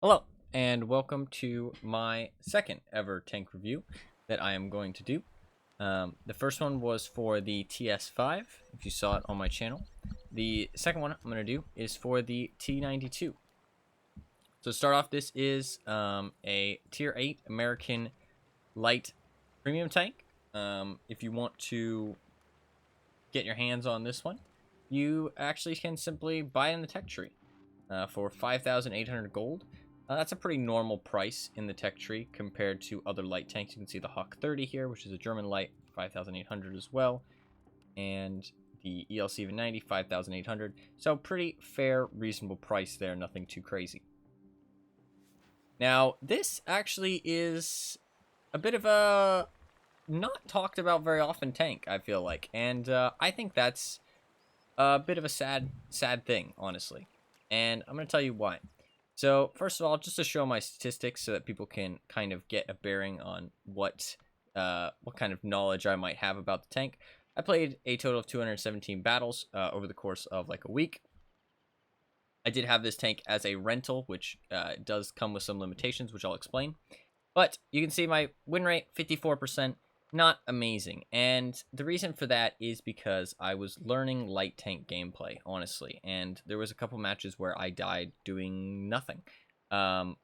Hello, and welcome to my second ever tank review that I am going to do. The first one was for the TS5, if you saw it on my channel. The second one I'm going to do is for the T92. So to start off, this is a Tier 8 American Light Premium tank. If you want to get your hands on this one, you actually can simply buy it in the tech tree for 5,800 gold. That's a pretty normal price in the tech tree compared to other light tanks. You can see the Hawk 30 here, which is a German light, 5,800 as well. And the ELC even 90, 5,800. So pretty fair, reasonable price there, nothing too crazy. Now, this actually is a bit of a not talked about very often tank, I feel like. And I think that's a bit of a sad thing, honestly. And I'm going to tell you why. So, first of all, just to show my statistics so that people can kind of get a bearing on what kind of knowledge I might have about the tank. I played a total of 217 battles over the course of like a week. I did have this tank as a rental, which does come with some limitations, which I'll explain. But you can see my win rate, 54%. Not amazing, and the reason for that is because I was learning light tank gameplay, honestly, and there was a couple matches where I died doing nothing,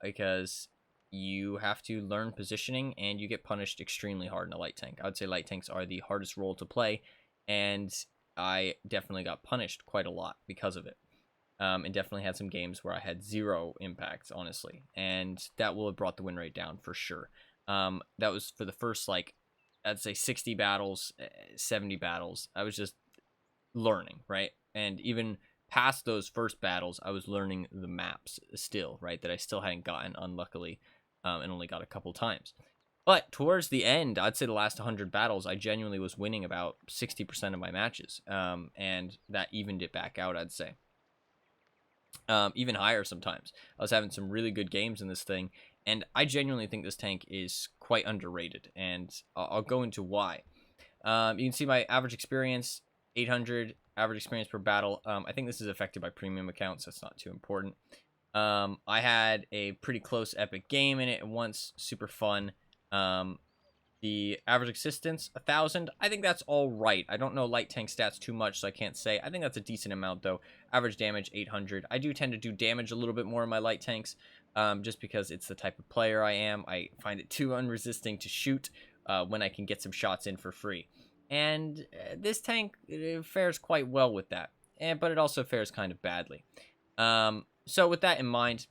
because you have to learn positioning and you get punished extremely hard in a light tank. I would say light tanks are the hardest role to play, and I definitely got punished quite a lot because of it. And definitely had some games where I had zero impact, honestly, and that will have brought the win rate down for sure. That was for the first, like, I'd say 60 battles, 70 battles. I was just learning, right? And even past those first battles, I was learning the maps still, right? That I still hadn't gotten, unluckily, and only got a couple times. But towards the end, I'd say the last 100 battles, I genuinely was winning about 60% of my matches. And that evened it back out, I'd say. Even higher sometimes. I was having some really good games in this thing, and I genuinely think this tank is quite underrated, and I'll go into why. You can see my average experience, 800 average experience per battle. I think this is affected by premium accounts, so it's not too important. I had a pretty close epic game in it once, super fun. The average assistance, 1,000. I think that's all right. I don't know light tank stats too much, so I can't say. I think that's a decent amount, though. Average damage, 800. I do tend to do damage a little bit more in my light tanks, just because it's the type of player I am. I find it too unresisting to shoot when I can get some shots in for free. And this tank fares quite well with that, but it also fares kind of badly. So with that in mind,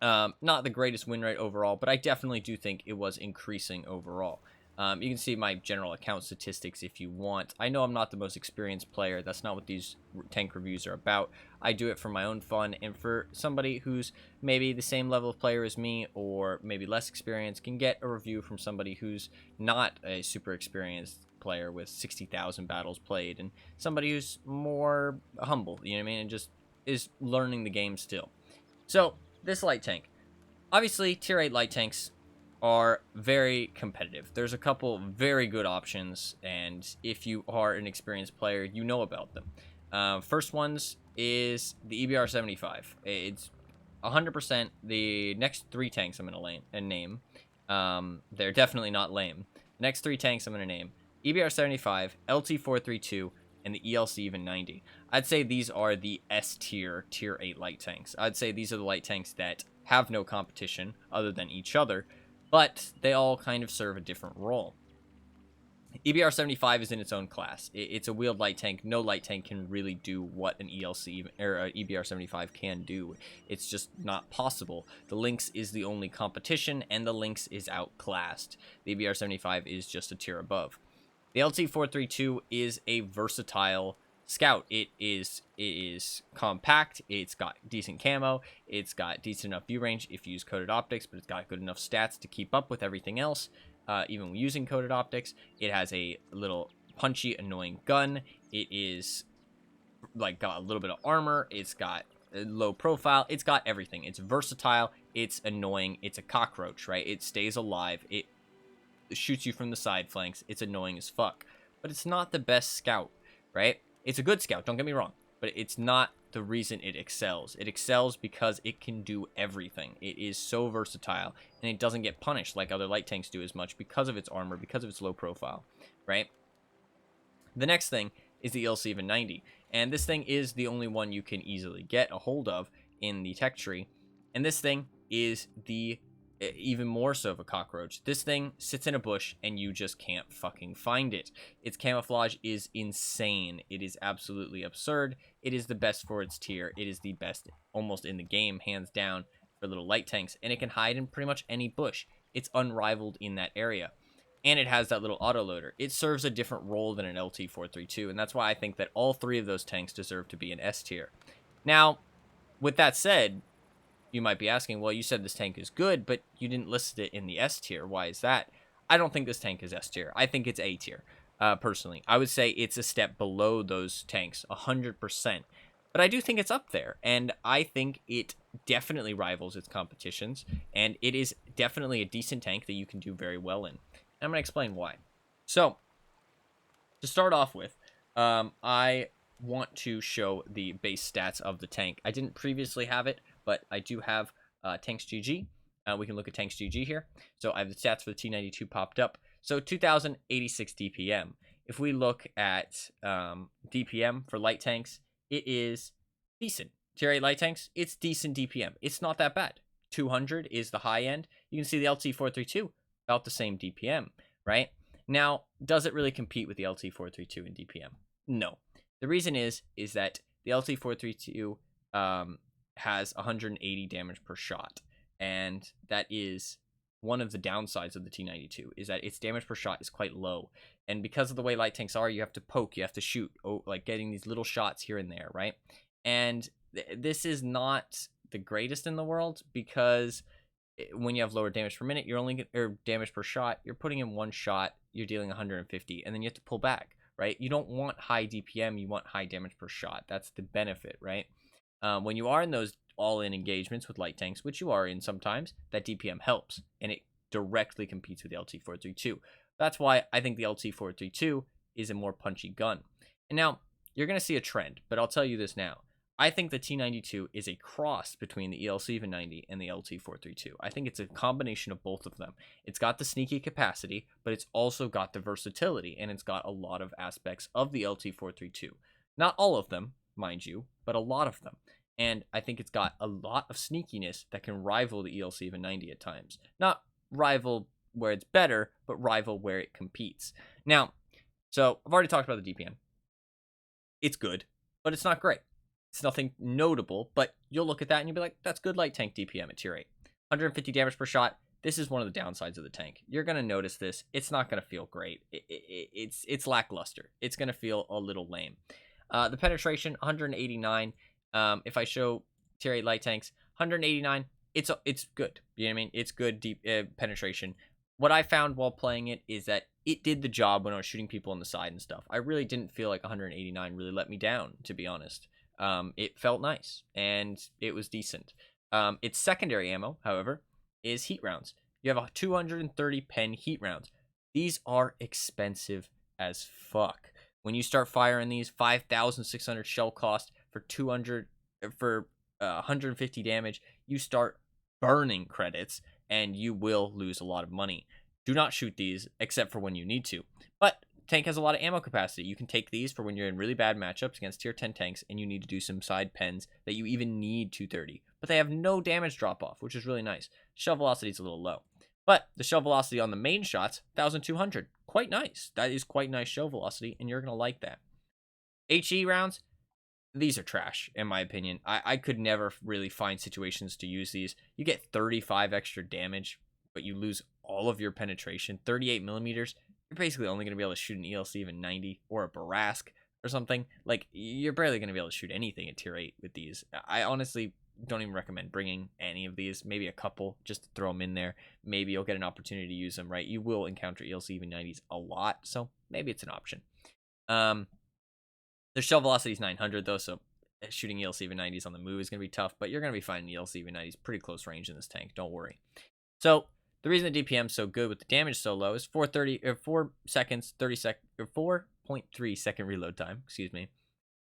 not the greatest win rate overall, but I definitely do think it was increasing overall. You can see my general account statistics if you want. I know I'm not the most experienced player. That's not what these tank reviews are about. I do it for my own fun, and for somebody who's maybe the same level of player as me or maybe less experienced can get a review from somebody who's not a super experienced player with 60,000 battles played, and somebody who's more humble, you know what I mean, and just is learning the game still. So, this light tank. Obviously, tier 8 light tanks are very competitive. There's a couple very good options, and if you are an experienced player, you know about them. First ones is the EBR-75. It's 100% the next three tanks I'm going to name. They're definitely not lame. Next three tanks I'm going to name: EBR-75, LT-432, and the ELC even 90. I'd say these are the S tier, tier 8 light tanks. I'd say these are the light tanks that have no competition other than each other, but they all kind of serve a different role. EBR-75 is in its own class. It's a wheeled light tank. No light tank can really do what an ELC or EBR-75 can do. It's just not possible. The Lynx is the only competition, and the Lynx is outclassed. The EBR-75 is just a tier above. The LT-432 is a versatile scout. It is compact. It's got decent camo. It's got decent enough view range if you use coated optics, but it's got good enough stats to keep up with everything else, even using coated optics. It has a little punchy, annoying gun. It is like got a little bit of armor. It's got a low profile. It's got everything. It's versatile. It's annoying. It's a cockroach, right? It stays alive. It shoots you from the side flanks. It's annoying as fuck, but it's not the best scout, right? It's a good scout, don't get me wrong, but it's not the reason it excels. It excels because it can do everything. It is so versatile, and it doesn't get punished like other light tanks do as much because of its armor, because of its low profile, right? The next thing is the ELC 90, and this thing is the only one you can easily get a hold of in the tech tree, and this thing is the even more so of a cockroach. This thing sits in a bush and you just can't fucking find it. Its camouflage is insane. It is absolutely absurd. It is the best for its tier. It is the best almost in the game, hands down, for little light tanks, and it can hide in pretty much any bush. It's unrivaled in that area. And it has that little autoloader. It serves a different role than an LT-432, and that's why I think that all three of those tanks deserve to be an S tier. Now, with that said, you might be asking, well, you said this tank is good, but you didn't list it in the S tier. Why is that? I don't think this tank is S tier. I think it's A tier, personally. I would say it's a step below those tanks, 100%. But I do think it's up there, and I think it definitely rivals its competitions, and it is definitely a decent tank that you can do very well in. And I'm going to explain why. So, to start off with, I want to show the base stats of the tank. I didn't previously have it, but I do have Tanks GG. We can look at Tanks GG here. So I have the stats for the T92 popped up. So 2086 DPM. If we look at DPM for light tanks, it is decent. Tier 8 light tanks, it's decent DPM. It's not that bad. 200 is the high end. You can see the LT-432, about the same DPM, right? Now, does it really compete with the LT-432 in DPM? No. The reason is that the LT-432 has 180 damage per shot, and that is one of the downsides of the T92, is that its damage per shot is quite low, and because of the way light tanks are, you have to poke, you have to shoot, like getting these little shots here and there, right? And this is not the greatest in the world, because when you have lower damage per minute, you're only or damage per shot, you're putting in one shot, you're dealing 150, and then you have to pull back, right? You don't want high DPM, you want high damage per shot. That's the benefit, right? When you are in those all-in engagements with light tanks, which you are in sometimes, that DPM helps, and it directly competes with the LT-432. That's why I think the LT-432 is a more punchy gun. And now, you're going to see a trend, but I'll tell you this now. I think the T92 is a cross between the ELC 90 and the LT-432. I think it's a combination of both of them. It's got the sneaky capacity, but it's also got the versatility, and it's got a lot of aspects of the LT-432. Not all of them, mind you, but a lot of them. And I think it's got a lot of sneakiness that can rival the ELC 90 at times. Not rival where it's better, but rival where it competes. Now, so I've already talked about the DPM. It's good, but it's not great. It's nothing notable, but you'll look at that and you'll be like, that's good light tank DPM at tier 8. 150 damage per shot. This is one of the downsides of the tank. You're going to notice this. It's not going to feel great. It's lackluster. It's going to feel a little lame. The penetration, 189. If I show tier 8 light tanks, 189, it's good. You know what I mean? It's good deep penetration. What I found while playing it is that it did the job when I was shooting people on the side and stuff. I really didn't feel like 189 really let me down, to be honest. It felt nice, and it was decent. Its secondary ammo, however, is heat rounds. You have a 230 pen heat rounds. These are expensive as fuck. When you start firing these, 5,600 shell cost for 150 damage, you start burning credits, and you will lose a lot of money. Do not shoot these, except for when you need to. But tank has a lot of ammo capacity. You can take these for when you're in really bad matchups against tier 10 tanks, and you need to do some side pens that you even need 230. But they have no damage drop-off, which is really nice. Shell velocity is a little low. But the shell velocity on the main shots, 1,200. Quite nice. That is quite nice shell velocity, and you're going to like that. HE rounds, these are trash, in my opinion. I could never really find situations to use these. You get 35 extra damage, but you lose all of your penetration. 38 millimeters, you're basically only going to be able to shoot an ELC even 90 or a Barask or something. Like, you're barely going to be able to shoot anything at tier 8 with these. I honestly don't even recommend bringing any of these. Maybe a couple, just to throw them in there. Maybe you'll get an opportunity to use them, right? You will encounter ELC even 90s a lot, so maybe it's an option. The shell velocity is 900, though, so shooting ELC even 90s on the move is going to be tough, but you're going to be finding ELC even 90s pretty close range in this tank. Don't worry. So the reason the DPM is so good with the damage so low is 4 seconds, 30 or 4.3 second reload time, excuse me.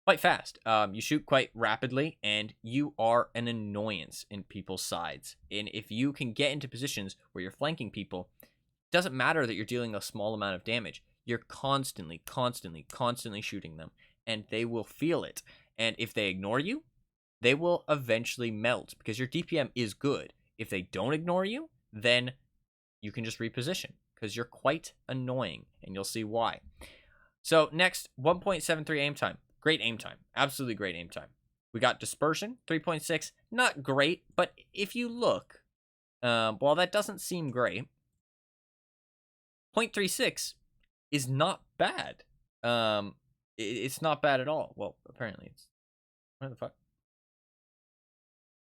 quite fast. You shoot quite rapidly, and you are an annoyance in people's sides. And if you can get into positions where you're flanking people, it doesn't matter that you're dealing a small amount of damage. You're constantly, constantly, constantly shooting them, and they will feel it. And if they ignore you, they will eventually melt because your DPM is good. If they don't ignore you, then you can just reposition because you're quite annoying, and you'll see why. So next, 1.73 aim time. Great aim time. Absolutely great aim time. We got dispersion, 3.6. Not great, but if you look, while that doesn't seem great, 0.36 is not bad. It's not bad at all. Well, apparently it's... Where the fuck?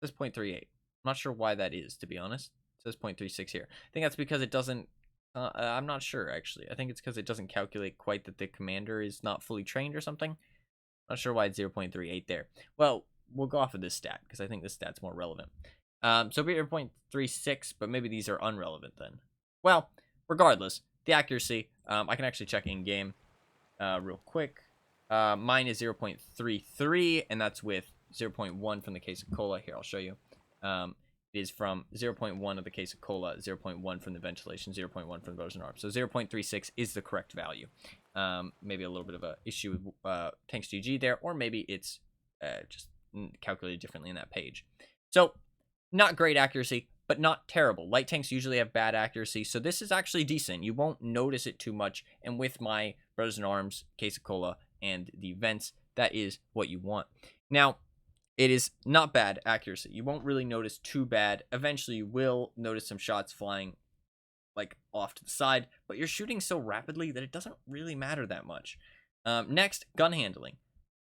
It says 0.38. I'm not sure why that is, to be honest. It says 0.36 here. I think that's because it doesn't... I'm not sure, actually. I think it's because it doesn't calculate quite that the commander is not fully trained or something. Not sure why it's 0.38 there. Well, we'll go off of this stat, because I think this stat's more relevant. So be 0.36, but maybe these are unrelevant then. Well, regardless, the accuracy, I can actually check in-game real quick. Mine is 0.33, and that's with 0.1 from the case of cola. Here, I'll show you. It is from 0.1 of the case of cola, 0.1 from the ventilation, 0.1 from the bows and arms. So 0.36 is the correct value. Maybe a little bit of a issue with Tanks GG there, or maybe it's just calculated differently in that page. So not great accuracy, but not terrible. Light tanks usually have bad accuracy, so this is actually decent. You won't notice it too much, and with my Brothers in Arms, case of cola, and the vents, that is what you want. Now, it is not bad accuracy. You won't really notice too bad. Eventually, you will notice some shots flying like off to the side, but you're shooting so rapidly that it doesn't really matter that much. Next, gun handling.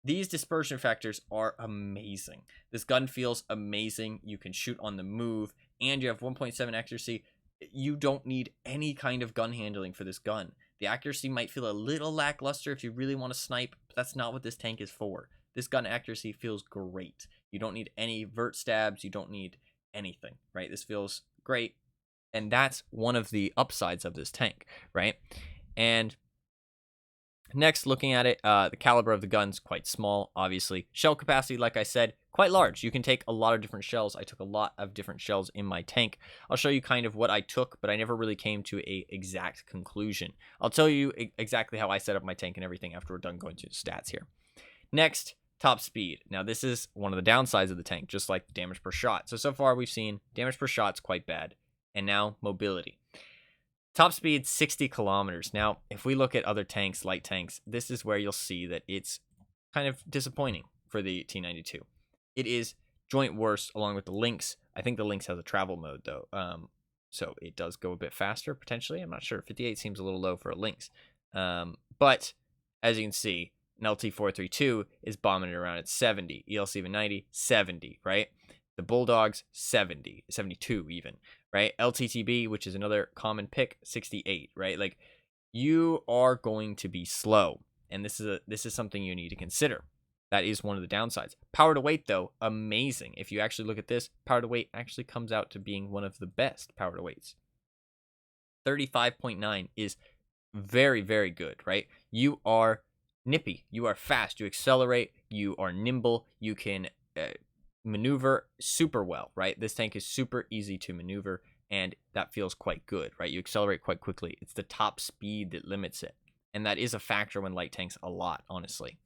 These dispersion factors are amazing. This gun feels amazing. You can shoot on the move, and you have 1.7 accuracy. You don't need any kind of gun handling for this gun. The accuracy might feel a little lackluster if you really want to snipe, but that's not what this tank is for. This gun accuracy feels great. You don't need any vert stabs. You don't need anything, right? This feels great. And that's one of the upsides of this tank, right? And next, looking at it, the caliber of the gun's quite small, obviously. Shell capacity, like I said, quite large. You can take a lot of different shells. I took a lot of different shells in my tank. I'll show you kind of what I took, but I never really came to a exact conclusion. I'll tell you exactly how I set up my tank and everything after we're done going through the stats here. Next, top speed. Now, this is one of the downsides of the tank, just like damage per shot. So far, we've seen damage per shot's quite bad. And now, mobility. Top speed, 60 kilometers. Now, if we look at other tanks, light tanks, this is where you'll see that it's kind of disappointing for the T92. It is joint worst along with the Lynx. I think the Lynx has a travel mode, though. So it does go a bit faster, potentially. I'm not sure. 58 seems a little low for a Lynx. But, as you can see, an LT432 is bombing it around at 70. EL790, 70, right? The Bulldogs, 70, 72 even, right? LTTB, which is another common pick, 68, right? Like, you are going to be slow, and this is something you need to consider. That is one of the downsides. Power to weight, though, amazing. If you actually look at this, power to weight actually comes out to being one of the best power to weights. 35.9 is very, very good, right? You are nippy. You are fast. You accelerate. You are nimble. You can maneuver super well, right? This tank is super easy to maneuver, and that feels quite good, right? You accelerate quite quickly. It's the top speed that limits it, and that is a factor when light tanks a lot, honestly.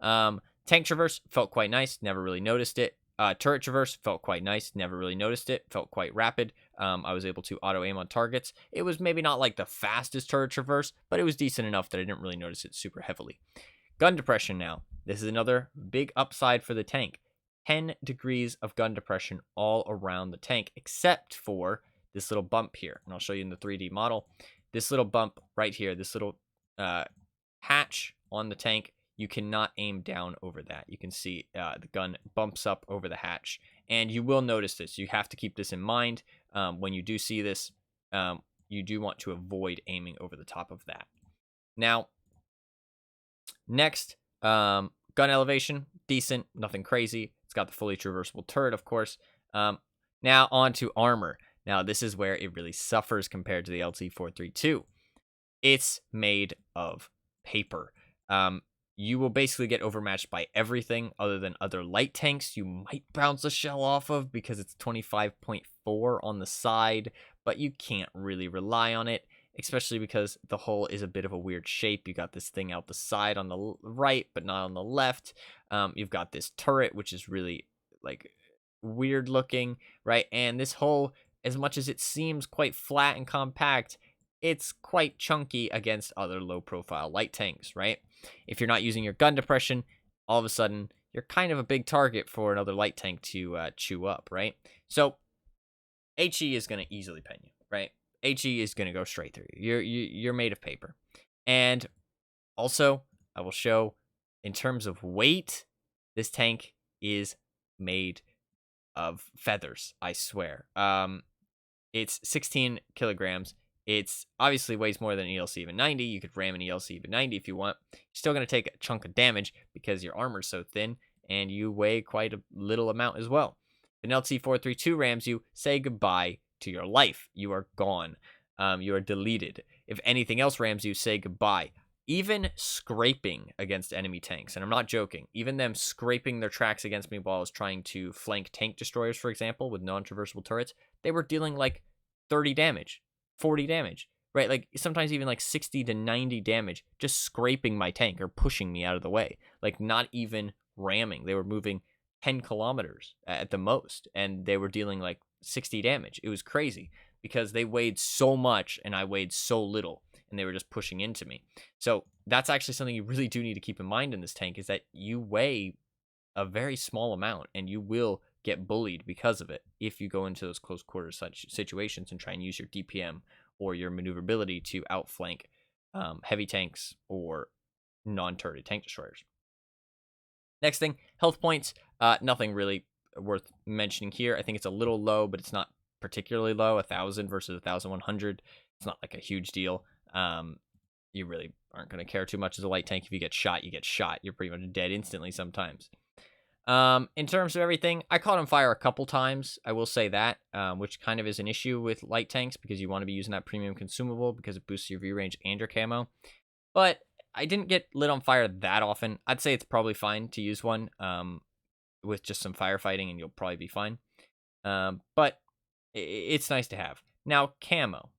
Tank traverse felt quite nice, never really noticed it. Turret traverse felt quite nice, never really noticed it, felt quite rapid. I was able to auto aim on targets. It was maybe not like the fastest turret traverse, but it was decent enough that I didn't really notice it super heavily. Gun depression now. This is another big upside for the tank. 10 degrees of gun depression all around the tank, except for this little bump here. And I'll show you in the 3D model. This little bump right here, this little hatch on the tank, you cannot aim down over that. You can see the gun bumps up over the hatch. And you will notice this. You have to keep this in mind. When you do see this, you do want to avoid aiming over the top of that. Now, next, gun elevation, decent, nothing crazy. It's got the fully traversable turret, of course. Now on to armor. Now this is where it really suffers compared to the LT432. It's made of paper. you will basically get overmatched by everything other than other light tanks you might bounce a shell off of because it's 25.4 on the side, but you can't really rely on it, especially because the hull is a bit of a weird shape. You got this thing out the side on the right, but not on the left. You've got this turret, which is really like weird looking, right? And this hull, as much as it seems quite flat and compact, it's quite chunky against other low profile light tanks, right? If you're not using your gun depression, all of a sudden you're kind of a big target for another light tank to chew up, right? So HE is going to easily pen you, right? HE is going to go straight through you. You're made of paper. And also, I will show in terms of weight, this tank is made of feathers, I swear. It's 16 kilograms. It's obviously weighs more than an ELC even 90. You could ram an ELC even 90 if you want. You're still going to take a chunk of damage because your armor's so thin and you weigh quite a little amount as well. If an LT432 rams you, say goodbye to your life. You are gone. You are deleted. If anything else rams you, say goodbye. Even scraping against enemy tanks, and I'm not joking, even them scraping their tracks against me while I was trying to flank tank destroyers, for example, with non-traversable turrets, they were dealing like 30 damage, 40 damage, right? Like sometimes even like 60 to 90 damage, just scraping my tank or pushing me out of the way. Like not even ramming. They were moving 10 kilometers at the most, and they were dealing like 60 damage. It was crazy because they weighed so much and I weighed so little, and they were just pushing into me. So that's actually something you really do need to keep in mind in this tank, is that you weigh a very small amount and you will get bullied because of it if you go into those close quarters such situations and try and use your DPM or your maneuverability to outflank heavy tanks or non-turreted tank destroyers. Next thing, health points. Nothing really worth mentioning here. I think it's a little low, but it's not particularly low. 1,000 versus 1,100. It's not like a huge deal. You really aren't going to care too much as a light tank. If you get shot, you get shot. You're pretty much dead instantly sometimes. In terms of everything, I caught on fire a couple times. I will say that, which kind of is an issue with light tanks because you want to be using that premium consumable because it boosts your view range and your camo. But I didn't get lit on fire that often. I'd say it's probably fine to use one with just some firefighting and you'll probably be fine. But it's nice to have. Now, camo.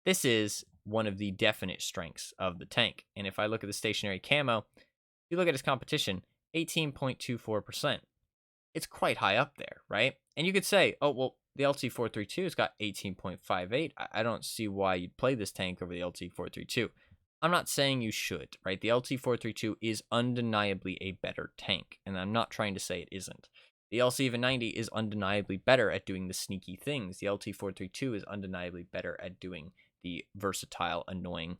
This is one of the definite strengths of the tank. And if I look at the stationary camo, if you look at its competition, 18.24%. It's quite high up there, right? And you could say, oh, well, the LT432 has got 18.58. I don't see why you'd play this tank over the LT432. I'm not saying you should, right? The LT432 is undeniably a better tank, and I'm not trying to say it isn't. The LC-90 is undeniably better at doing the sneaky things. The LT432 is undeniably better at doing the versatile, annoying,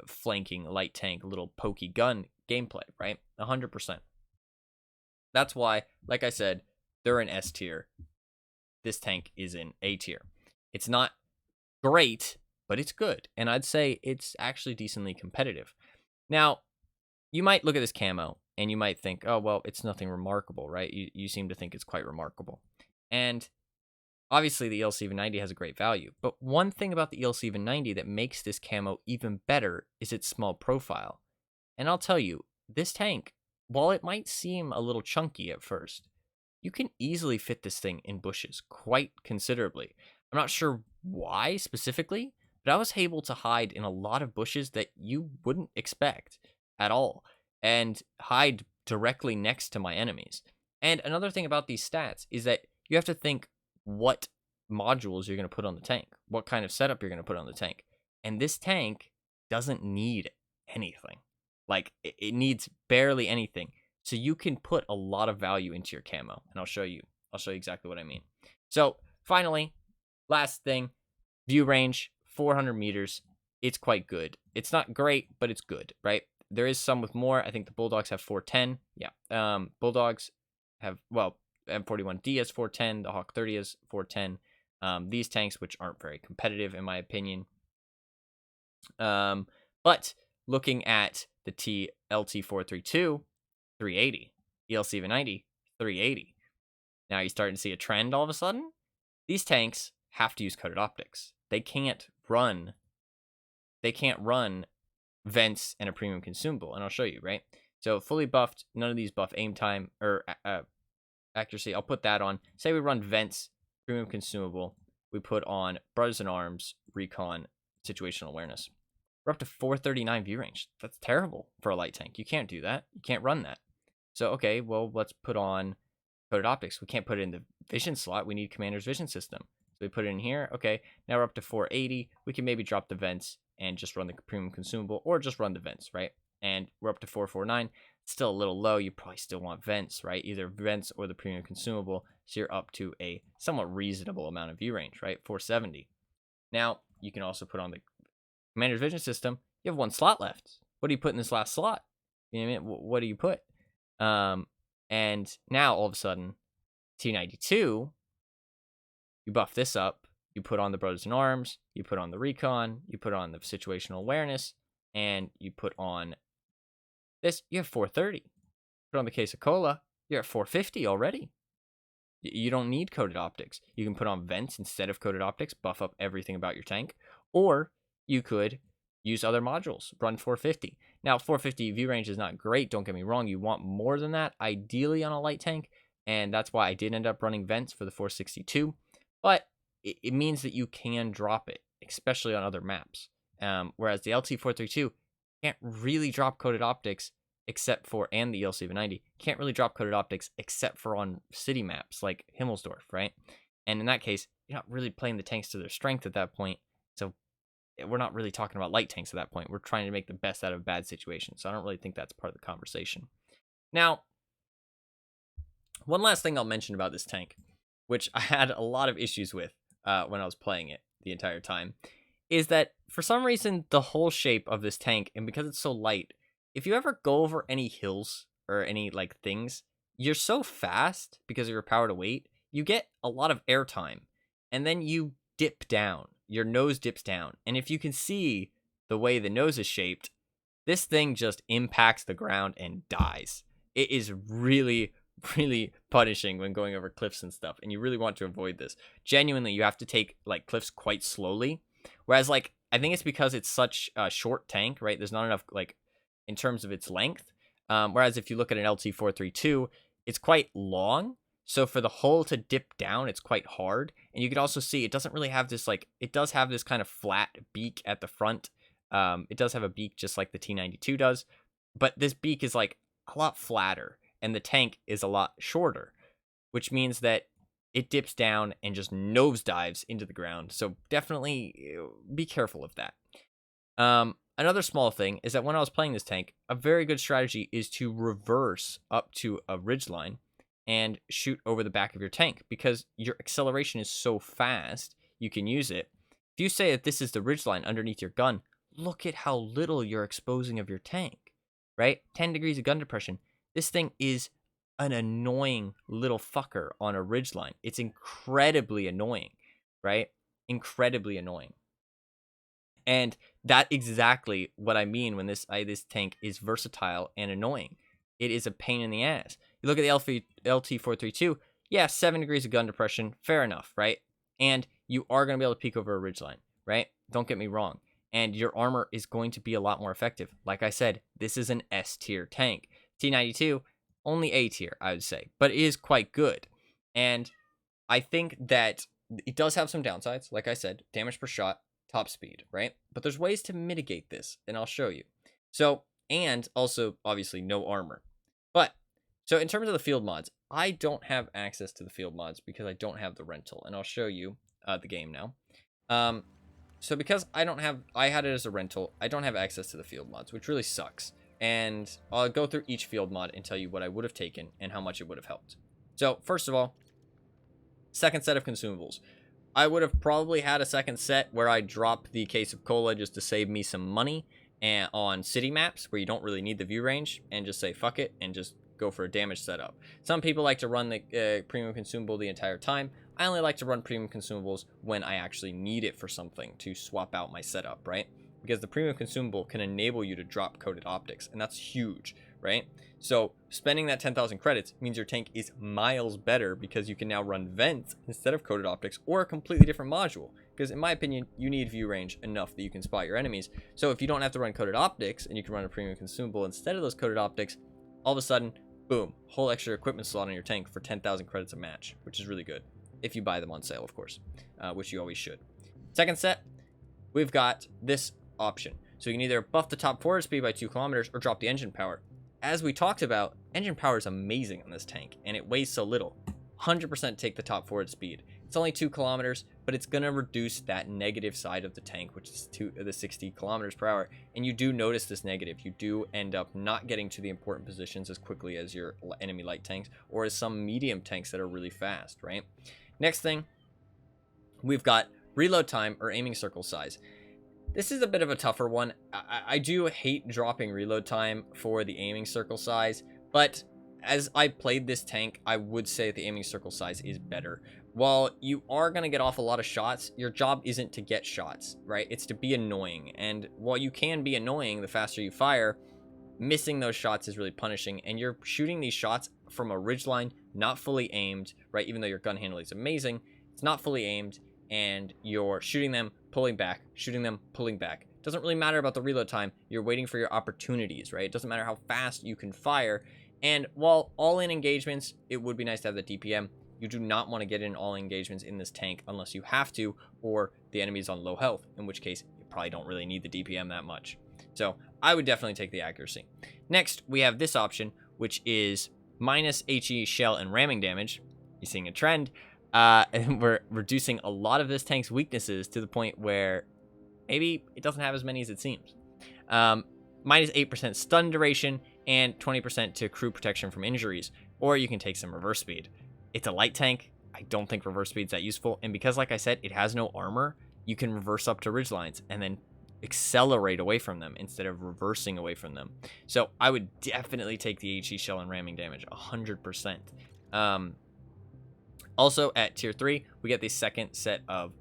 flanking, light tank, little pokey gun gameplay, right? 100%. That's why, like I said, they're in S tier. This tank is in A tier. It's not great, but it's good. And I'd say it's actually decently competitive. Now, you might look at this camo and you might think, oh, well, it's nothing remarkable, right? You seem to think it's quite remarkable. And obviously, the LC-90 has a great value. But one thing about the LC-90 that makes this camo even better is its small profile. And I'll tell you, this tank, while it might seem a little chunky at first, you can easily fit this thing in bushes quite considerably. I'm not sure why specifically, but I was able to hide in a lot of bushes that you wouldn't expect at all and hide directly next to my enemies. And another thing about these stats is that you have to think what modules you're going to put on the tank, what kind of setup you're going to put on the tank. And this tank doesn't need anything. Like, it needs barely anything. So you can put a lot of value into your camo. And I'll show you exactly what I mean. So finally, last thing, view range, 400 meters. It's quite good. It's not great, but it's good, right? There is some with more. I think the Bulldogs have 410. Yeah. Bulldogs have, well, M41D has 410. The Hawk 30 has 410. These tanks, which aren't very competitive in my opinion. But looking at the LT432, 380. ELC-90, 380. Now you're starting to see a trend all of a sudden. These tanks have to use coated optics. They can't run vents and a premium consumable, and I'll show you, right? So fully buffed, none of these buff aim time or accuracy. I'll put that on. Say we run vents, premium consumable. We put on Brothers in Arms, recon, situational awareness. We're up to 439 view range. That's terrible for a light tank. You can't do that. You can't run that. So, okay, well, let's put on coded optics. We can't put it in the vision slot. We need commander's vision system. So we put it in here. Okay, now we're up to 480. We can maybe drop the vents and just run the premium consumable, or just run the vents, right? And we're up to 449. Still a little low. You probably still want vents, right? Either vents or the premium consumable. So you're up to a somewhat reasonable amount of view range, right? 470. Now, you can also put on the commander's vision system. You have one slot left. What do you put in this last slot? You know what I mean? What do you put? And now all of a sudden, T92, you buff this up. You put on the Brothers in Arms. You put on the recon. You put on the situational awareness, and you put on this. You have 430. Put on the case of cola. You're at 450 already. You don't need coded optics. You can put on vents instead of coded optics, buff up everything about your tank, or you could use other modules, run 450. Now, 450 view range is not great, don't get me wrong. You want more than that, ideally on a light tank, and that's why I did end up running vents for the 462, but it means that you can drop it, especially on other maps. Whereas the LT432 can't really drop coded optics except for, and the ELC-90, can't really drop coded optics except for on city maps like Himmelsdorf, right? And in that case, you're not really playing the tanks to their strength at that point, so we're not really talking about light tanks at that point. We're trying to make the best out of bad situations, so I don't really think that's part of the conversation. Now, one last thing I'll mention about this tank, which I had a lot of issues with when I was playing it the entire time, is that for some reason, the whole shape of this tank, and because it's so light, if you ever go over any hills or any like things, you're so fast because of your power to weight, you get a lot of airtime, and then you dip down. Your nose dips down, and if you can see the way the nose is shaped, this thing just impacts the ground and dies. It is really, really punishing when going over cliffs and stuff, and you really want to avoid this. Genuinely, you have to take like cliffs quite slowly, whereas like I think it's because it's such a short tank, right? There's not enough like in terms of its length. Whereas if you look at an LT432, it's quite long. So for the hull to dip down, it's quite hard. And you can also see it doesn't really have this like, it does have this kind of flat beak at the front. It does have a beak just like the T92 does. But this beak is like a lot flatter and the tank is a lot shorter, which means that it dips down and just nosedives into the ground. So definitely be careful of that. Another small thing is that when I was playing this tank, a very good strategy is to reverse up to a ridgeline and shoot over the back of your tank, because your acceleration is so fast, you can use it. If you say that this is the ridgeline underneath your gun, look at how little you're exposing of your tank, right? 10 degrees of gun depression. This thing is an annoying little fucker on a ridgeline. It's incredibly annoying, right? Incredibly annoying. And that's exactly what I mean when this tank is versatile and annoying. It is a pain in the ass. You look at the LT432, yeah, 7 degrees of gun depression, fair enough, right? And you are going to be able to peek over a ridgeline, right? Don't get me wrong. And your armor is going to be a lot more effective. Like I said, this is an S tier tank. T92, only A tier, I would say, but it is quite good. And I think that it does have some downsides. Like I said, damage per shot, top speed, right? But there's ways to mitigate this, and I'll show you. So, and also, obviously, no armor. But, so in terms of the field mods, I don't have access to the field mods because I don't have the rental, and I'll show you the game now. So because I had it as a rental, I don't have access to the field mods, which really sucks. And I'll go through each field mod and tell you what I would have taken and how much it would have helped. So, first of all, second set of consumables. I would have probably had a second set where I drop the case of cola just to save me some money, and on city maps where you don't really need the view range, and just say fuck it and just go for a damage setup. Some people like to run the premium consumable the entire time. I only like to run premium consumables when I actually need it for something to swap out my setup, right? Because the premium consumable can enable you to drop coded optics, and that's huge, right? So spending that 10,000 credits means your tank is miles better because you can now run vents instead of coded optics, or a completely different module. Because in my opinion, you need view range enough that you can spot your enemies. So if you don't have to run coded optics and you can run a premium consumable instead of those coded optics, all of a sudden, boom, whole extra equipment slot on your tank for 10,000 credits a match, which is really good. If you buy them on sale, of course, which you always should. Second set, we've got this option. So you can either buff the top forward speed by 2 kilometers or drop the engine power. As we talked about, engine power is amazing on this tank, and it weighs so little. 100% take the top forward speed. It's only 2 kilometers, but it's going to reduce that negative side of the tank, which is the 60 kilometers per hour. And you do notice this negative. You do end up not getting to the important positions as quickly as your enemy light tanks or as some medium tanks that are really fast, right? Next thing, we've got reload time or aiming circle size. This is a bit of a tougher one. I do hate dropping reload time for the aiming circle size, but as I played this tank, I would say the aiming circle size is better. While you are going to get off a lot of shots, your job isn't to get shots, right? It's to be annoying. And while you can be annoying the faster you fire, missing those shots is really punishing. And you're shooting these shots from a ridgeline, not fully aimed, right? Even though your gun handling is amazing, it's not fully aimed, and you're shooting them, pulling back, shooting them, pulling back. It doesn't really matter about the reload time. You're waiting for your opportunities, right? It doesn't matter how fast you can fire. And while all-in engagements, it would be nice to have the DPM, you do not want to get in all engagements in this tank unless you have to, or the enemy's on low health, in which case you probably don't really need the DPM that much. So I would definitely take the accuracy. Next, we have this option, which is minus HE shell and ramming damage. You're seeing a trend. And we're reducing a lot of this tank's weaknesses to the point where maybe it doesn't have as many as it seems. Minus 8% stun duration and 20% to crew protection from injuries. Or you can take some reverse speed. It's a light tank. I don't think reverse speed's that useful. And because, like I said, it has no armor, you can reverse up to ridge lines and then accelerate away from them instead of reversing away from them. So I would definitely take the HE shell and ramming damage 100%. Also, at tier 3, we get the second set of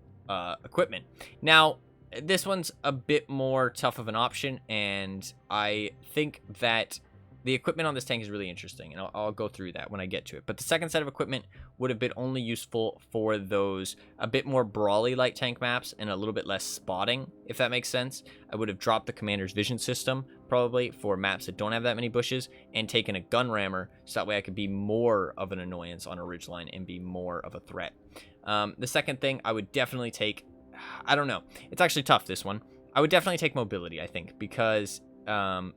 equipment. Now, this one's a bit more tough of an option, and I think that the equipment on this tank is really interesting, and I'll go through that when I get to it. But the second set of equipment would have been only useful for those a bit more brawly light tank maps and a little bit less spotting, if that makes sense. I would have dropped the commander's vision system, probably, for maps that don't have that many bushes, and taken a gun rammer, so that way I could be more of an annoyance on a ridgeline and be more of a threat. The second thing I would definitely take, I don't know, it's actually tough, this one. I would definitely take mobility, I think, because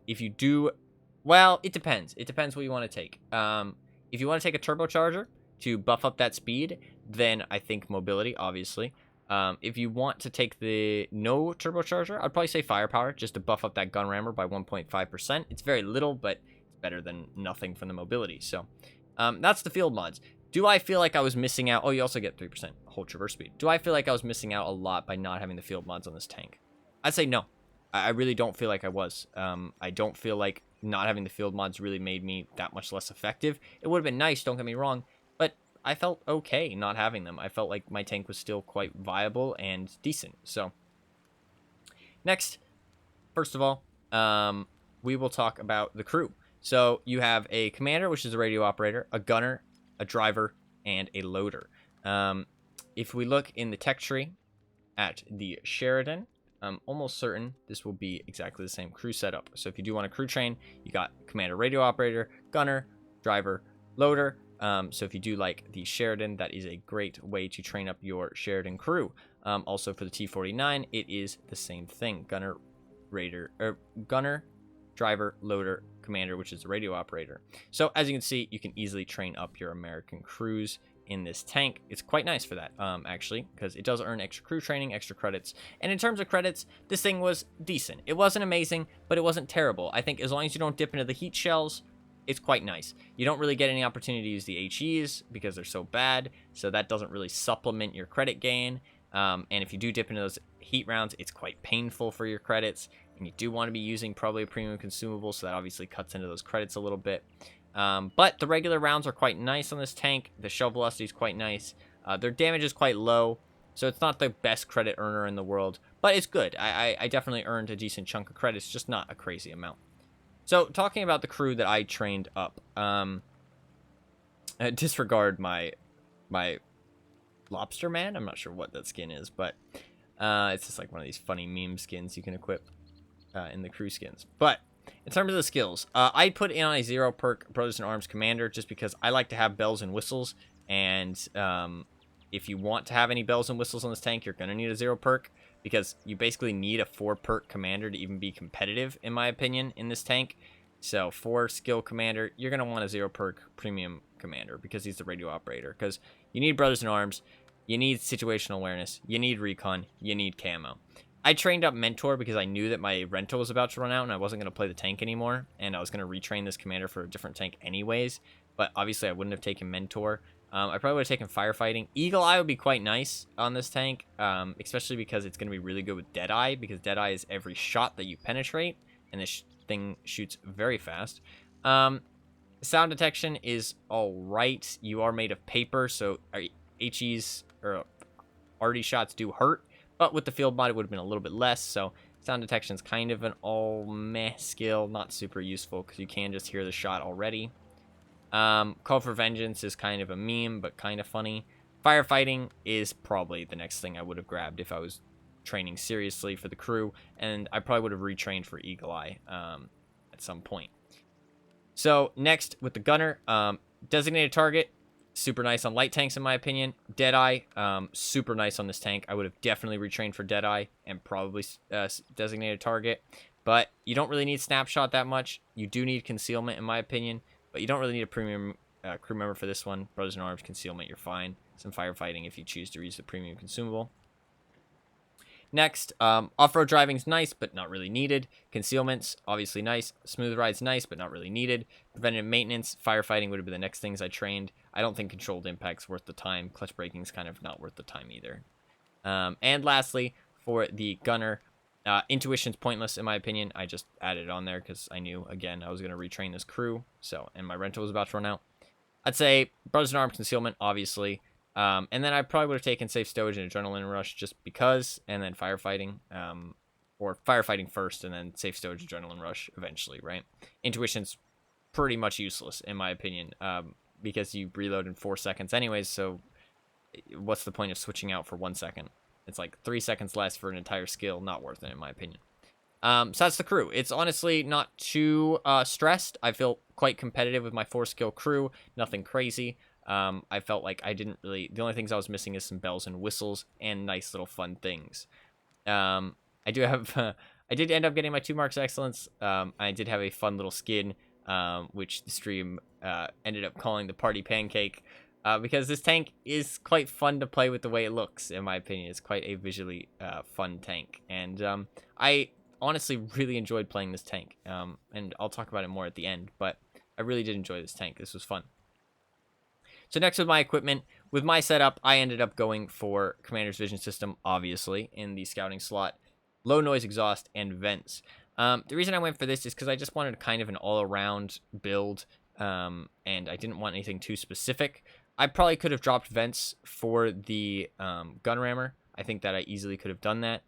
if you do... Well, it depends. It depends what you want to take. If you want to take a turbocharger to buff up that speed, then I think mobility, obviously. If you want to take the no turbocharger, I'd probably say firepower, just to buff up that gun rammer by 1.5%. It's very little, but it's better than nothing from the mobility. So that's the field mods. Do I feel like I was missing out? Oh, you also get 3% whole traverse speed. Do I feel like I was missing out a lot by not having the field mods on this tank? I'd say no. I really don't feel like I was. I don't feel like not having the field mods really made me that much less effective. It would have been nice, don't get me wrong, but I felt okay not having them. I felt like my tank was still quite viable and decent. So, next, first of all, we will talk about the crew. So, you have a commander, which is a radio operator, a gunner, a driver, and a loader. If we look in the tech tree at the Sheridan, I'm almost certain this will be exactly the same crew setup. So if you do want a crew train, you got commander, radio operator, gunner, driver, loader. So if you do like the Sheridan, that is a great way to train up your Sheridan crew. Also for the T49, it is the same thing. Gunner, driver, loader, commander, which is the radio operator. So as you can see, you can easily train up your American crews in this tank. It's quite nice for that, actually, because it does earn extra crew training, extra credits. And in terms of credits, this thing was decent. It wasn't amazing, but it wasn't terrible. I think as long as you don't dip into the heat shells, it's quite nice. You don't really get any opportunity to use the HEs because they're so bad, so that doesn't really supplement your credit gain. And if you do dip into those heat rounds, it's quite painful for your credits, and you do want to be using probably a premium consumable, so that obviously cuts into those credits a little bit. But the regular rounds are quite nice on this tank. The shell velocity is quite nice. Their damage is quite low, so it's not the best credit earner in the world, but it's good. I definitely earned a decent chunk of credits, just not a crazy amount. So talking about the crew that I trained up, disregard my lobster man. I'm not sure what that skin is, but it's just like one of these funny meme skins you can equip in the crew skins. But in terms of the skills, I put in on a 0 perk Brothers in Arms Commander just because I like to have bells and whistles, and if you want to have any bells and whistles on this tank, you're going to need a 0 perk, because you basically need a 4 perk commander to even be competitive, in my opinion, in this tank. So 4 skill commander, you're going to want a 0 perk premium commander, because he's the radio operator, because you need Brothers in Arms, you need situational awareness, you need recon, you need camo. I trained up Mentor because I knew that my rental was about to run out and I wasn't going to play the tank anymore, and I was going to retrain this commander for a different tank anyways, but obviously I wouldn't have taken Mentor. I probably would have taken Firefighting. Eagle Eye would be quite nice on this tank, especially because it's going to be really good with Deadeye, because Deadeye is every shot that you penetrate, and this thing shoots very fast. Sound detection is alright. You are made of paper, so HEs or arty shots do hurt, but with the field mod it would have been a little bit less, so sound detection is kind of an all-meh skill, not super useful because you can just hear the shot already. Call for Vengeance is kind of a meme, but kind of funny. Firefighting is probably the next thing I would have grabbed if I was training seriously for the crew, and I probably would have retrained for Eagle Eye at some point. So next with the gunner, designated target, super nice on light tanks in my opinion. Deadeye, super nice on this tank. I would have definitely retrained for Deadeye and probably designated target, but you don't really need snapshot that much. You do need concealment in my opinion, but you don't really need a premium crew member for this one. Brothers in Arms, concealment, you're fine. Some firefighting if you choose to use the premium consumable. Next, off-road driving's nice, but not really needed. Concealment's obviously nice. Smooth ride's nice, but not really needed. Preventative maintenance, firefighting would have been the next things I trained. I don't think controlled impact's worth the time. Clutch braking's kind of not worth the time either. And lastly, for the gunner, intuition's pointless in my opinion. I just added it on there because I knew, again, I was going to retrain this crew, and my rental was about to run out. I'd say Brothers in Arms concealment, obviously. And then I probably would have taken Safe Stowage and Adrenaline Rush just because, and then Firefighting, or Firefighting first, and then Safe Stowage, Adrenaline Rush eventually, right? Intuition's pretty much useless, in my opinion, because you reload in 4 seconds anyways, so what's the point of switching out for 1 second? It's like 3 seconds less for an entire skill, not worth it, in my opinion. So that's the crew. It's honestly not too stressed. I feel quite competitive with my 4-skill crew, nothing crazy. I felt like I didn't really... The only things I was missing is some bells and whistles and nice little fun things. I do have... I did end up getting my 2 marks excellence. I did have a fun little skin, which the stream ended up calling the Party Pancake, because this tank is quite fun to play with the way it looks, in my opinion. It's quite a visually fun tank. And I honestly really enjoyed playing this tank. And I'll talk about it more at the end, but I really did enjoy this tank. This was fun. So next with my equipment, with my setup, I ended up going for Commander's Vision System, obviously, in the scouting slot, low noise exhaust, and vents. The reason I went for this is because I just wanted kind of an all-around build, and I didn't want anything too specific. I probably could have dropped vents for the gun rammer. I think that I easily could have done that,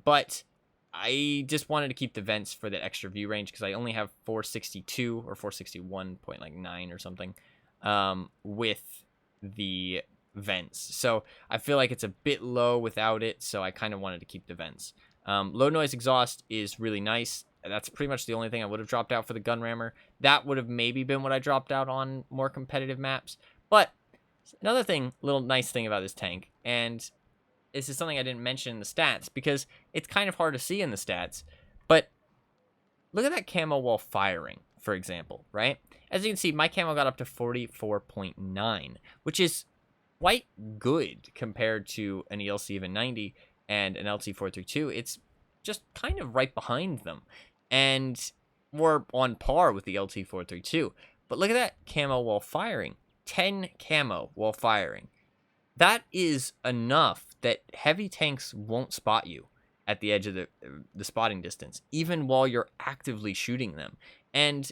but I just wanted to keep the vents for that extra view range because I only have 462 or 461.9 or something. With the vents, so I feel like it's a bit low without it, so I kind of wanted to keep the vents. Low noise exhaust is really nice. That's pretty much the only thing I would have dropped out for the gun rammer. That would have maybe been what I dropped out on more competitive maps. But another thing, little nice thing about this tank, and this is something I didn't mention in the stats because it's kind of hard to see in the stats, but look at that camo while firing, for example, right? As you can see, my camo got up to 44.9, which is quite good compared to an ELC even 90 and an LT432. It's just kind of right behind them, and we're on par with the LT432. But look at that camo while firing. 10 camo while firing. That is enough that heavy tanks won't spot you at the edge of the spotting distance, even while you're actively shooting them. And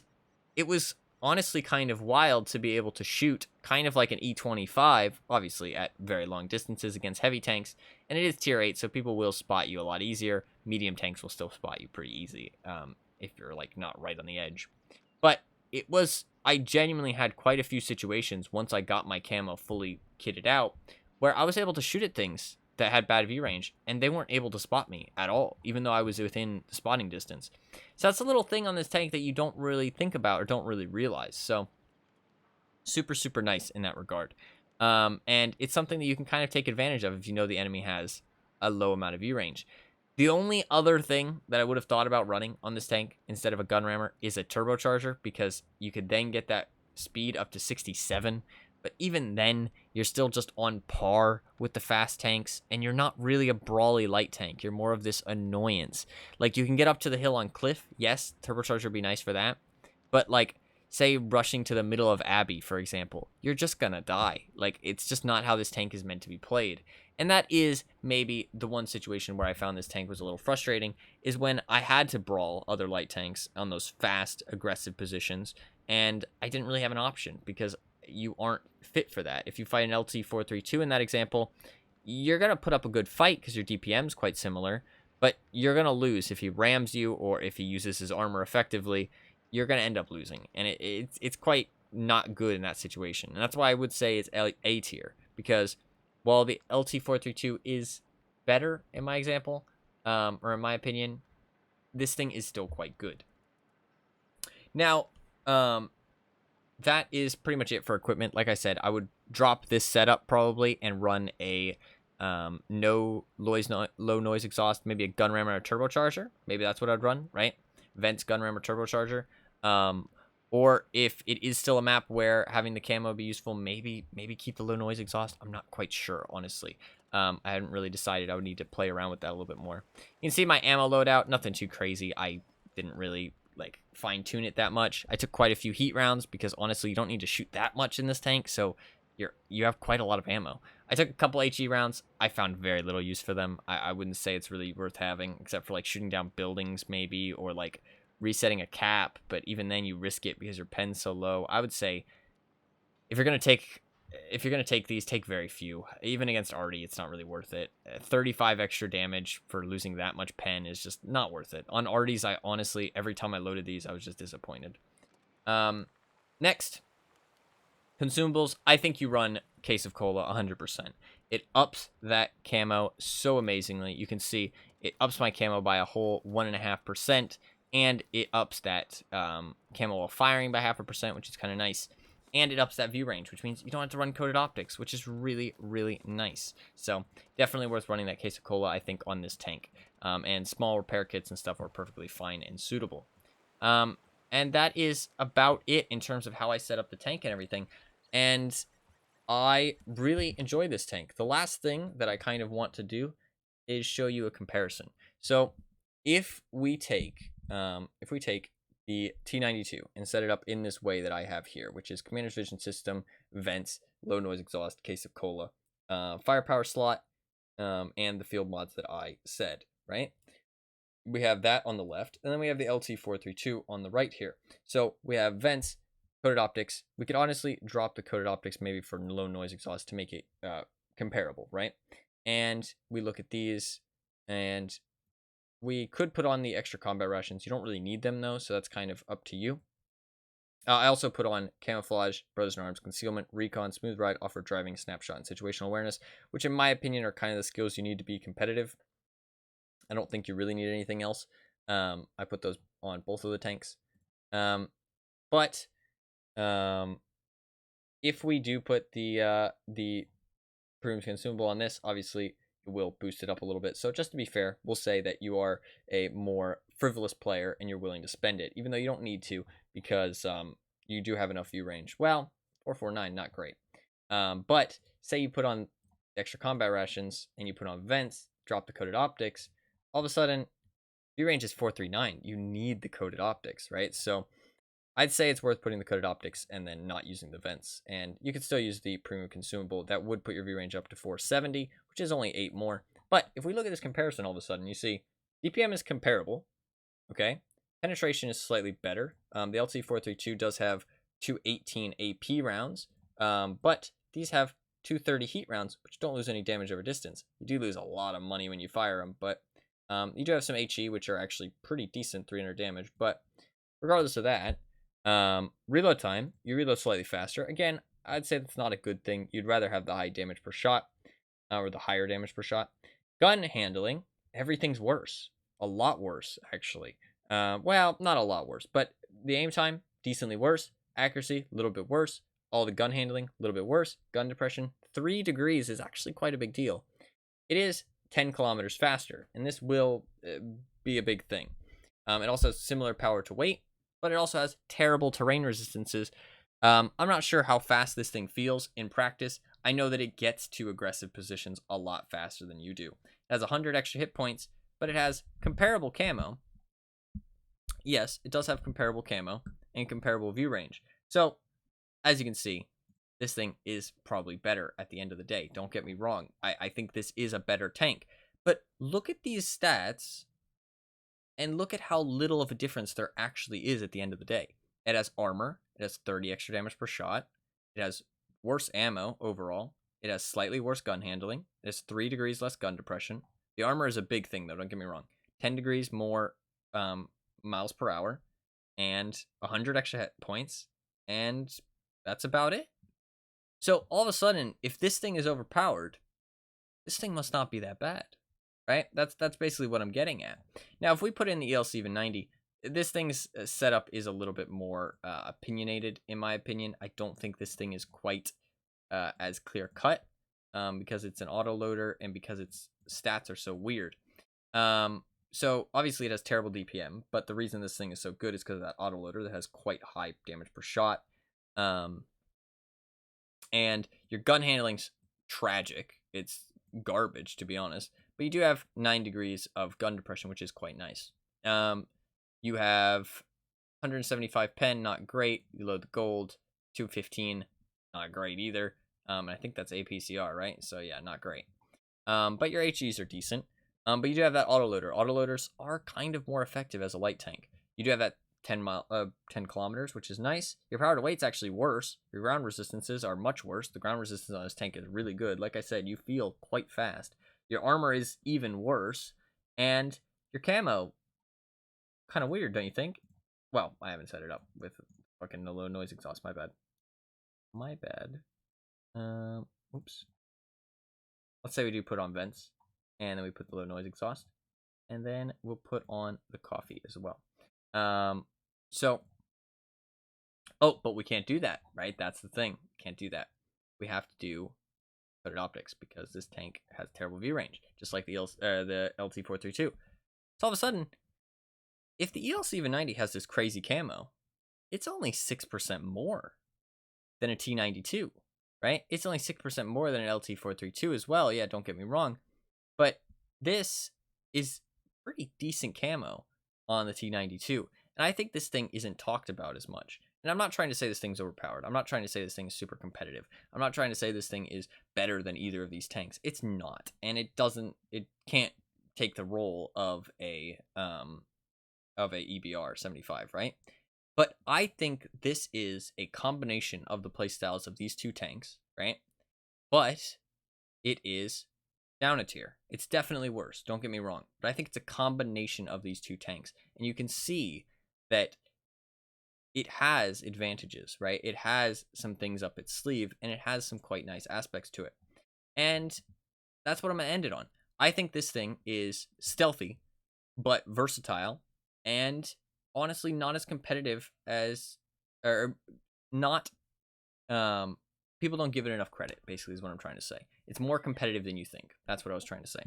it was honestly kind of wild to be able to shoot kind of like an E25, obviously at very long distances against heavy tanks, and it is tier 8, so people will spot you a lot easier. Medium tanks will still spot you pretty easy if you're like not right on the edge. But it was, I genuinely had quite a few situations once I got my camo fully kitted out where I was able to shoot at things that had bad view range, and they weren't able to spot me at all, even though I was within spotting distance. So that's a little thing on this tank that you don't really think about or don't really realize. So super, super nice in that regard. And it's something that you can kind of take advantage of if you know the enemy has a low amount of view range. The only other thing that I would have thought about running on this tank instead of a gun rammer is a turbocharger, because you could then get that speed up to 67. But even then, you're still just on par with the fast tanks, and you're not really a brawly light tank. You're more of this annoyance. Like, you can get up to the hill on Cliff. Yes, turbocharger would be nice for that. But, like, say rushing to the middle of Abbey, for example, you're just gonna die. Like, it's just not how this tank is meant to be played. And that is maybe the one situation where I found this tank was a little frustrating, is when I had to brawl other light tanks on those fast, aggressive positions, and I didn't really have an option, because you aren't fit for that. If you fight an LT432 in that example, you're going to put up a good fight because your DPM is quite similar, but you're going to lose if he rams you or if he uses his armor effectively. You're going to end up losing, and it's quite not good in that situation. And that's why I would say it's A tier, because while the LT432 is better in my example, or in my opinion, this thing is still quite good. Now, that is pretty much it for equipment. Like I said, I would drop this setup probably and run a low noise exhaust, maybe a gun rammer or a turbocharger. Maybe that's what I'd run, right? Vents, gun rammer, turbocharger. Or if it is still a map where having the camo be useful, maybe keep the low noise exhaust. I'm not quite sure, honestly. I hadn't really decided. I would need to play around with that a little bit more. You can see my ammo loadout, nothing too crazy. I didn't really like fine-tune it that much. I took quite a few heat rounds because honestly you don't need to shoot that much in this tank, so you have quite a lot of ammo. I took a couple HE rounds. I found very little use for them. I wouldn't say it's really worth having, except for like shooting down buildings maybe, or like resetting a cap, but even then you risk it because your pen's so low. I would say if you're gonna take these, take very few. Even against Artie, it's not really worth it. 35 extra damage for losing that much pen is just not worth it. On Artie's, I honestly, every time I loaded these, I was just disappointed. Next, consumables. I think you run Case of Cola 100%. It ups that camo so amazingly. You can see it ups my camo by a whole 1.5%, and it ups that camo while firing by 0.5%, which is kind of nice. And it ups that view range, which means you don't have to run coated optics, which is really, really nice. So definitely worth running that Case of Cola, I think, on this tank. And small repair kits and stuff are perfectly fine and suitable. And that is about it in terms of how I set up the tank and everything. And I really enjoy this tank. The last thing that I kind of want to do is show you a comparison. So if we take the T92 and set it up in this way that I have here, which is Commander's Vision System, vents, low noise exhaust, Case of Cola, firepower slot, and the field mods that I said, right? We have that on the left, and then we have the LT432 on the right here. So we have vents, coated optics. We could honestly drop the coated optics maybe for low noise exhaust to make it comparable, right? And we look at these, and we could put on the extra combat rations. You don't really need them, though, so that's kind of up to you. I also put on camouflage, brothers in arms, concealment, recon, smooth ride, off-road driving, snapshot, and situational awareness, which in my opinion are kind of the skills you need to be competitive. I don't think you really need anything else. I put those on both of the tanks. But if we do put the premium consumable on this, obviously it will boost it up a little bit. So just to be fair, we'll say that you are a more frivolous player and you're willing to spend it, even though you don't need to, because you do have enough view range. Well, 449, not great. But say you put on extra combat rations and you put on vents, drop the coated optics, all of a sudden view range is 439. You need the coated optics, right? So I'd say it's worth putting the coated optics and then not using the vents. And you could still use the premium consumable. That would put your view range up to 470, which is only 8 more. But if we look at this comparison all of a sudden, you see DPM is comparable, okay? Penetration is slightly better. The LT432 does have 218 AP rounds, but these have 230 heat rounds, which don't lose any damage over distance. You do lose a lot of money when you fire them, but you do have some HE, which are actually pretty decent, 300 damage. But regardless of that, reload time, you reload slightly faster. Again, I'd say that's not a good thing. You'd rather have the high damage per shot. or the higher damage per shot. Gun handling, everything's worse. A lot worse, actually. Well, not a lot worse, but the aim time, decently worse. Accuracy, a little bit worse. All the gun handling, a little bit worse. Gun depression, 3 degrees is actually quite a big deal. It is 10 kilometers faster, and this will be a big thing. It also has similar power to weight, but it also has terrible terrain resistances. I'm not sure how fast this thing feels in practice. I know that it gets to aggressive positions a lot faster than you do. It has 100 extra hit points, but it has comparable camo. Yes, it does have comparable camo and comparable view range. So, as you can see, this thing is probably better at the end of the day. Don't get me wrong. I think this is a better tank. But look at these stats and look at how little of a difference there actually is at the end of the day. It has armor. It has 30 extra damage per shot. It has worse ammo overall. It has slightly worse gun handling. It has 3 degrees less gun depression. The armor is a big thing, though. Don't get me wrong. 10 degrees more miles per hour and 100 extra hit points. And that's about it. So all of a sudden, if this thing is overpowered, this thing must not be that bad, right? That's basically what I'm getting at. Now, if we put in the ELC even 90, this thing's setup is a little bit more opinionated, in my opinion. I don't think this thing is quite as clear cut because it's an autoloader and because its stats are so weird. So obviously it has terrible DPM, but the reason this thing is so good is because of that autoloader that has quite high damage per shot. And your gun handling's tragic. It's garbage, to be honest. But you do have 9 degrees of gun depression, which is quite nice. You have 175 pen, not great. You load the gold. 215, not great either. I think that's APCR, right? So yeah, not great. But your HEs are decent. But you do have that autoloader. Autoloaders are kind of more effective as a light tank. You do have that 10 kilometers, which is nice. Your power to weight's actually worse. Your ground resistances are much worse. The ground resistance on this tank is really good. Like I said, you feel quite fast. Your armor is even worse. And your camo, kind of weird, don't you think? Well, I haven't set it up with fucking the low noise exhaust. My bad. My bad. Oops. Let's say we do put on vents. And then we put the low noise exhaust. And then we'll put on the coffee as well. But we can't do that, right? That's the thing. Can't do that. We have to do hooded optics because this tank has terrible view range, just like the LT432. So all of a sudden, if the ELC EVA90 has this crazy camo, it's only 6% more than a T92, right? It's only 6% more than an LT432 as well. Yeah, don't get me wrong. But this is pretty decent camo on the T92. And I think this thing isn't talked about as much. And I'm not trying to say this thing's overpowered. I'm not trying to say this thing is super competitive. I'm not trying to say this thing is better than either of these tanks. It's not. And it can't take the role of a EBR 75, right? But I think this is a combination of the playstyles of these two tanks, right? But it is down a tier. It's definitely worse, don't get me wrong, but I think it's a combination of these two tanks, and you can see that it has advantages, right? It has some things up its sleeve, and it has some quite nice aspects to it, and that's what I'm gonna end it on. I think this thing is stealthy, but versatile, and honestly not as competitive as, or not, people don't give it enough credit, basically, is what I'm trying to say. It's more competitive than you think. That's what I was trying to say.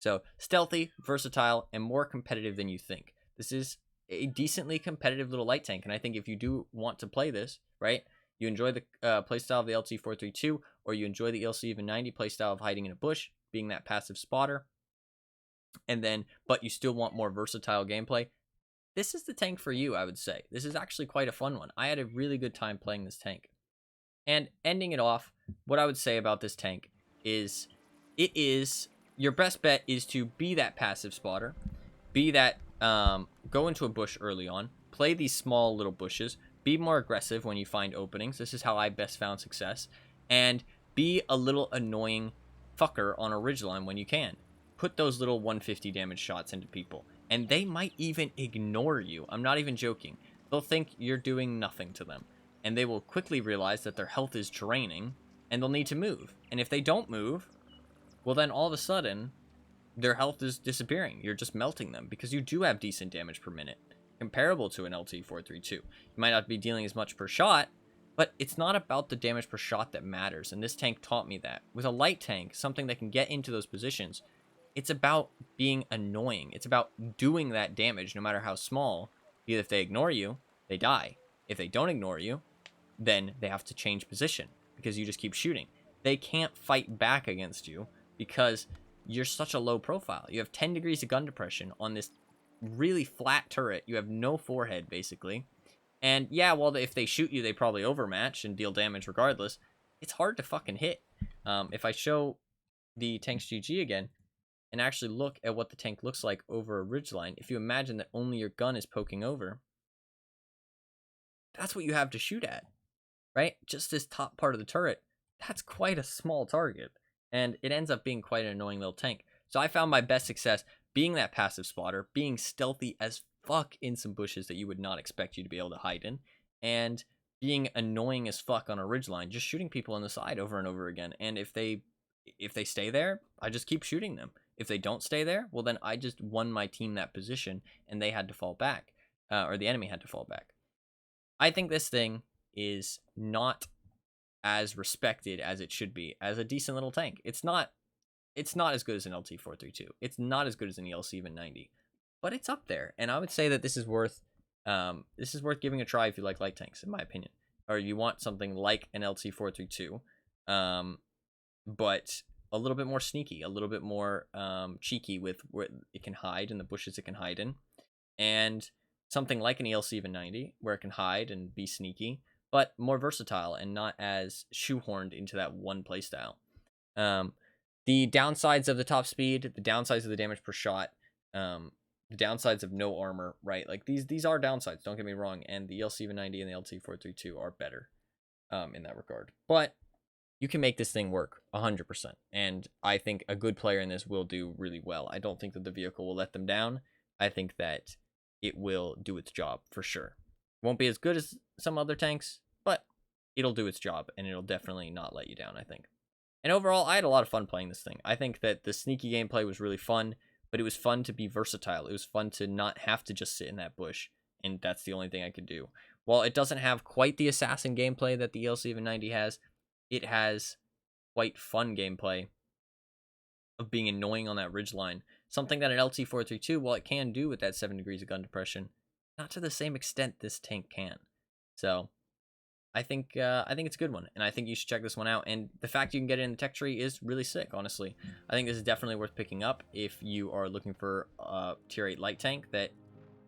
So, stealthy, versatile, and more competitive than you think. This is a decently competitive little light tank, and I think if you do want to play this, right, you enjoy the playstyle of the LT432, or you enjoy the ELC EVA90 playstyle of hiding in a bush, being that passive spotter, and then, but you still want more versatile gameplay, this is the tank for you, I would say. This is actually quite a fun one. I had a really good time playing this tank. And ending it off, what I would say about this tank is, your best bet is to be that passive spotter, be that, go into a bush early on, play these small little bushes, be more aggressive when you find openings. This is how I best found success. And be a little annoying fucker on a ridgeline when you can. Put those little 150 damage shots into people, and they might even ignore you. I'm not even joking. They'll think you're doing nothing to them, and they will quickly realize that their health is draining, and they'll need to move. And if they don't move, well then all of a sudden their health is disappearing. You're just melting them because you do have decent damage per minute, comparable to an LT-432. You might not be dealing as much per shot, but it's not about the damage per shot that matters, and this tank taught me that. With a light tank, something that can get into those positions, it's about being annoying. It's about doing that damage no matter how small. Either if they ignore you, they die. If they don't ignore you, then they have to change position because you just keep shooting. They can't fight back against you because you're such a low profile. You have 10 degrees of gun depression on this really flat turret. You have no forehead, basically. And yeah, well, if they shoot you, they probably overmatch and deal damage regardless. It's hard to fucking hit. If I show the tank's GG again and actually look at what the tank looks like over a ridgeline, if you imagine that only your gun is poking over, that's what you have to shoot at, right? Just this top part of the turret. That's quite a small target, and it ends up being quite an annoying little tank. So I found my best success being that passive spotter, being stealthy as fuck in some bushes that you would not expect you to be able to hide in, and being annoying as fuck on a ridgeline, just shooting people on the side over and over again. And if they stay there, I just keep shooting them. If they don't stay there, well then I just won my team that position, and they had to fall back, or the enemy had to fall back. I think this thing is not as respected as it should be as a decent little tank. It's not as good as an LT-432. It's not as good as an ELC even 90, but it's up there. And I would say that this is worth giving a try if you like light tanks, in my opinion, or you want something like an LT-432, but a little bit more sneaky, a little bit more cheeky with where it can hide and the bushes it can hide in, and something like an ELC even 90 where it can hide and be sneaky, but more versatile and not as shoehorned into that one playstyle. The downsides of the top speed, the downsides of the damage per shot, the downsides of no armor, right? Like these are downsides, don't get me wrong, and the ELC even 90 and the LT-432 are better in that regard. But you can make this thing work 100%, and I think a good player in this will do really well. I don't think that the vehicle will let them down. I think that it will do its job for sure. Won't be as good as some other tanks, but it'll do its job, and it'll definitely not let you down, I think. And overall, I had a lot of fun playing this thing. I think that the sneaky gameplay was really fun, but it was fun to be versatile. It was fun to not have to just sit in that bush, and that's the only thing I could do. While it doesn't have quite the assassin gameplay that the ELC even 90 has, it has quite fun gameplay of being annoying on that ridgeline. Something that an LT-432, while it can do with that 7 degrees of gun depression, not to the same extent this tank can. So I think it's a good one, and I think you should check this one out. And the fact you can get it in the tech tree is really sick, honestly. I think this is definitely worth picking up if you are looking for a tier 8 light tank that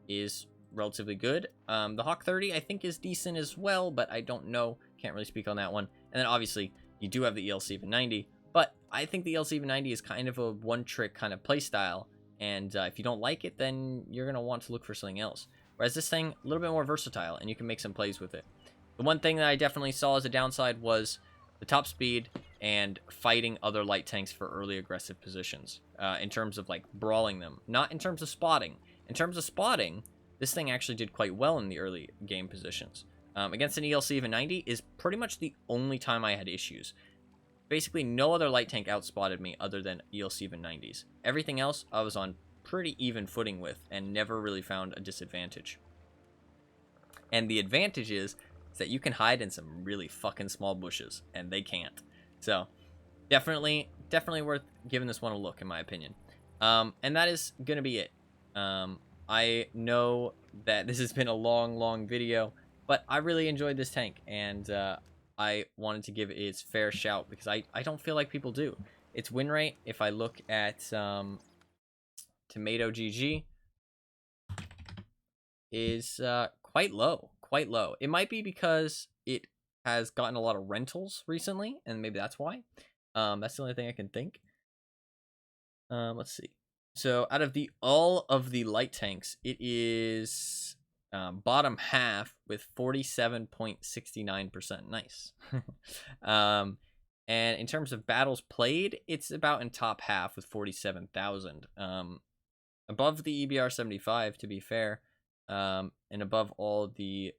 is relatively good. The Hawk 30 I think is decent as well, but I don't know. Can't really speak on that one. And then obviously you do have the ELC even 90, but I think the ELC even 90 is kind of a one-trick kind of playstyle, and if you don't like it, then you're going to want to look for something else. Whereas this thing, a little bit more versatile, and you can make some plays with it. The one thing that I definitely saw as a downside was the top speed and fighting other light tanks for early aggressive positions, in terms of like brawling them, not in terms of spotting. In terms of spotting, this thing actually did quite well in the early game positions. Against an ELC even 90 is pretty much the only time I had issues. Basically, no other light tank outspotted me other than ELC even 90s. Everything else I was on pretty even footing with and never really found a disadvantage. And the advantage is that you can hide in some really fucking small bushes, and they can't. So, definitely worth giving this one a look, in my opinion. And that is going to be it. I know that this has been a long video, but I really enjoyed this tank, and I wanted to give it its fair shout because I don't feel like people do. Its win rate, if I look at Tomato GG, is quite low. It might be because it has gotten a lot of rentals recently, and maybe that's why. That's the only thing I can think. Let's see. So out of all of the light tanks, it is bottom half with 47.69%. Nice. And in terms of battles played, it's about in top half with 47,000. Above the EBR 75, to be fair, and above all the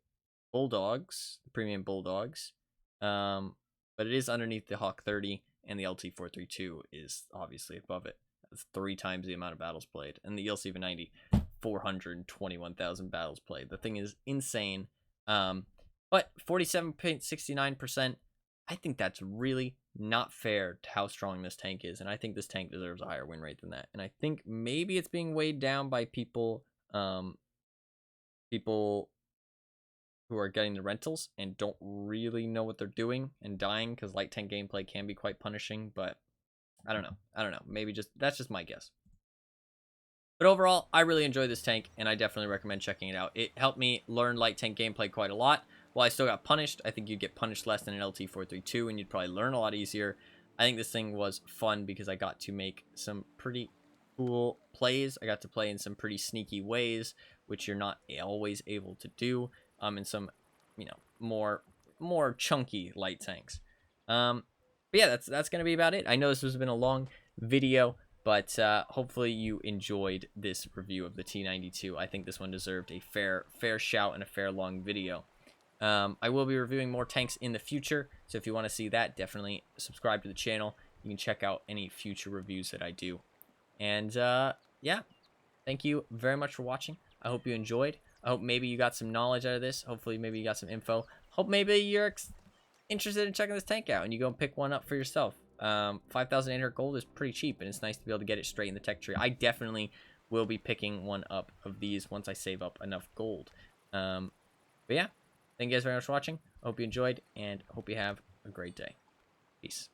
Bulldogs, the premium Bulldogs. But it is underneath the Hawk 30 and the LT432 is obviously above it. That's 3 times the amount of battles played, and the ELC V90, 421,000 battles played. The thing is insane. But 47.69%, I think that's really not fair to how strong this tank is, and I think this tank deserves a higher win rate than that. And I think maybe it's being weighed down by people who are getting the rentals and don't really know what they're doing and dying, because light tank gameplay can be quite punishing. But I don't know. Maybe that's just my guess. But overall, I really enjoy this tank, and I definitely recommend checking it out. It helped me learn light tank gameplay quite a lot. While I still got punished, I think you'd get punished less than an LT432, and you'd probably learn a lot easier. I think this thing was fun because I got to make some pretty cool plays. I got to play in some pretty sneaky ways, which you're not always able to do in some, more chunky light tanks. But yeah, that's going to be about it. I know this has been a long video, but hopefully you enjoyed this review of the T92. I think this one deserved a fair shout and a fair long video. I will be reviewing more tanks in the future, so if you want to see that, definitely subscribe to the channel. You can check out any future reviews that I do. And yeah, thank you very much for watching. I hope you enjoyed. I hope maybe you got some knowledge out of this. Hopefully maybe you got some info. Hope maybe you're interested in checking this tank out and you go and pick one up for yourself. 5,800 gold is pretty cheap, and it's nice to be able to get it straight in the tech tree. I definitely will be picking one up of these once I save up enough gold. But yeah, thank you guys very much for watching. I hope you enjoyed, and hope you have a great day. Peace.